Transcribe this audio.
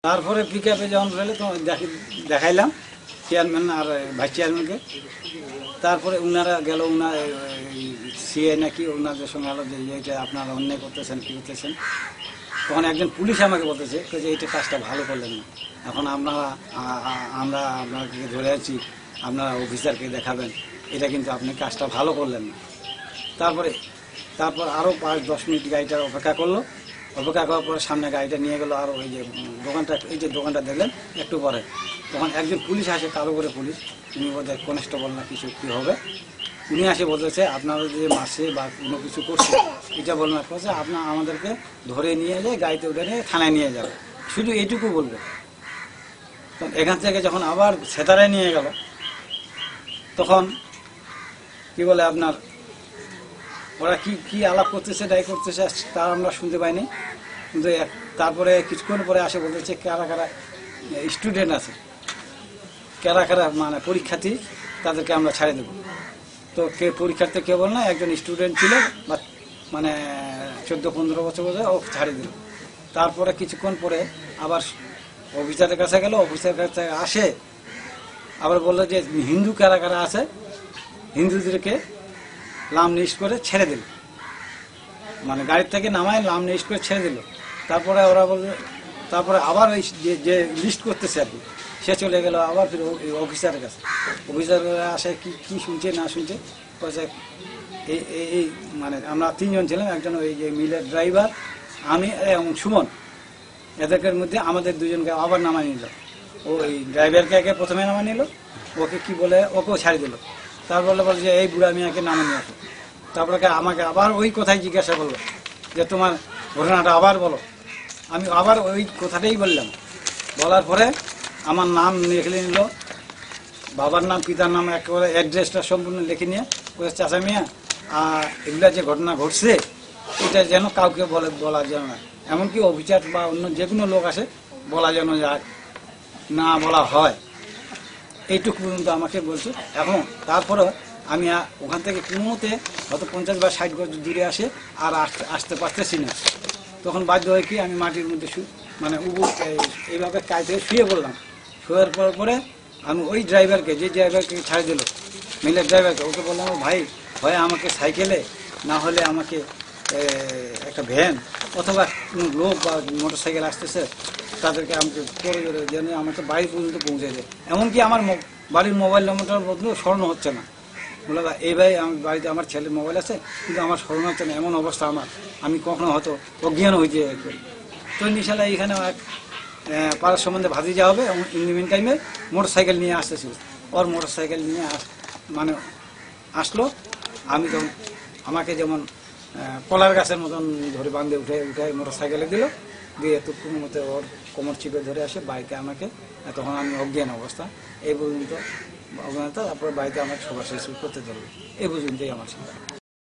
তারপরে পিকআপে যখন ফেলে তো দেখাইলাম চেয়ারম্যান আর ভাইস চেয়ারম্যানকে। তারপরে উনারা গেল, উনার সিএ নাকি ওনাদের সঙ্গে আলো যে এইটা আপনারা অন্যায় করতেছেন, কী করতেছেন। তখন একজন পুলিশ আমাকে বলতেছে যে এইটা কাজটা ভালো করলেন না, এখন আমরা আপনাকে ধরে আছি, আপনারা অফিসারকে দেখাবেন, এটা কিন্তু আপনি কাজটা ভালো করলেন না। তারপর আরও 5-10 মিনিট গাড়িটা অপেক্ষা করলো। অপেক্ষা করার পরে সামনে গাড়িটা নিয়ে গেলো আর ওই যে দোকানটা, এই যে দোকানটা দেখলেন একটু পরে, তখন একজন পুলিশ আসে, কালো করে পুলিশ, উনি বোধহয় কনস্টেবল না কিছু কী হবে, উনি আসে বলতেছে আপনারা যে মাসে বা কোনো কিছু করছে এটা বলবেন, করছে আপনার আমাদেরকে ধরে নিয়ে যায়, গাড়িতে উঠে নিয়ে থানায় নিয়ে যাবে, শুধু এইটুকু বলবে। এখান থেকে যখন আবার সেতারায় নিয়ে গেল, তখন কি বলে আপনার ওরা কি আলাপ করতেছে, ডাই করতেছে তা আমরা শুনতে পাইনি। কিন্তু তারপরে কিছুক্ষণ পরে আসে বলতেছে কারা কারা স্টুডেন্ট আছে, কারা কারা মানে পরীক্ষার্থী, তাদেরকে আমরা ছাড়ে দেবো। তো কে পরীক্ষার্থী কেবল না, একজন স্টুডেন্ট ছিল বা মানে 14-15 বছর বোধহয়, ও ছাড়ে দিল। তারপরে কিছুক্ষণ পরে আবার অফিসারের কাছে গেল, অফিসারের কাছে আসে আবার বললো যে হিন্দু কারা কারা আছে, হিন্দুদেরকে লাম লিস্ট করে ছেড়ে দিল, মানে গাড়ির থেকে নামায় লাম লিস্ট করে ছেড়ে দিল। তারপরে ওরা বলল, তারপরে আবার ওই যে লিস্ট করতেছে আর কি, সে চলে গেল আবার ফির অফিসারের কাছে। অফিসাররা আসে কি শুনছে না শুনছে, এই মানে আমরা 3 জন ছিলাম, একজন ওই যে মিলের ড্রাইভার, আমি এবং সুমন, এদেরকে মধ্যে আমাদের 2 জনকে আবার নামায় নিল। ওই ড্রাইভারকে আগে প্রথমে নামায় নিল, ওকে কি বলে ওকেও ছাড়ি দিল। তারপরে বলে যে এই বুড়া মিয়াকে নামে নিয়ে আসো। তারপরে আমাকে আবার ওই কথাই জিজ্ঞাসা করলো যে তোমার ঘটনাটা আবার বলো। আমি আবার ওই কথাটাই বললাম। বলার পরে আমার নাম লিখে নিল, বাবার নাম, পিতার নাম, একেবারে অ্যাড্রেসটা সম্পূর্ণ লিখে নিয়ে বলে চাচা মিয়া এগুলা যে ঘটনা ঘটছে এটা যেন কাউকে বলা যেন না, এমনকি অফিসার বা অন্য যে কোনো লোক আসে বলা যেন যায় না, বলা হয়, এইটুকু পর্যন্ত আমাকে বলছে। এখন তারপরে আমি ওখান থেকে কোনো মতে হয়তো 50 বা 60 গজ দূরে আসে আর আসতে পারতেছি না। তখন বাধ্য হয়ে কি আমি মাটির মধ্যে মানে এইভাবে কাজে শুয়ে পড়লাম। শুয়ে পড়ার পরে আমি ওই ড্রাইভারকে, যে ড্রাইভারকে ছাড়ে দিল, মিলের ড্রাইভারকে, ওকে বললাম ভাই হয় আমাকে সাইকেলে, না হলে আমাকে একটা ভ্যান অথবা কোনো লোক বা মোটর সাইকেল আসতেছে তাদেরকে আমাকে করে যেন আমাকে বাড়ি পর্যন্ত পৌঁছে দেয়। এমনকি আমার বাড়ির মোবাইল নম্বরটার বদলেও স্মরণ হচ্ছে না। বলে এই ভাই আমার বাড়িতে আমার ছেলের মোবাইল আছে কিন্তু আমার স্মরণ হচ্ছে না, এমন অবস্থা আমার, আমি কখনো হয়তো অজ্ঞান হয়েছে। তো ইনশাল্লাহ এখানে এক পাড়ার সম্বন্ধে ভাজি যাওয়া হবে, এবং ইন মিন টাইমে মোটর সাইকেল নিয়ে আসতেছিল। ওর মোটর সাইকেল নিয়ে মানে আসলো, আমি তখন আমাকে যেমন কলার গাছের মতন ধরে বাঁধে উঠে মোটর সাইকেলে দিল, দিয়ে তো কোনো মতে ওর কোমর চিপে ধরে আসে বাড়িতে আমাকে, তখন আমি অজ্ঞান অবস্থা এই পর্যন্ত অজ্ঞানতা। তারপরে বাড়িতে আমাকে সবার শেষ করতে ধরবে, এই পর্যন্তই আমার ছিল।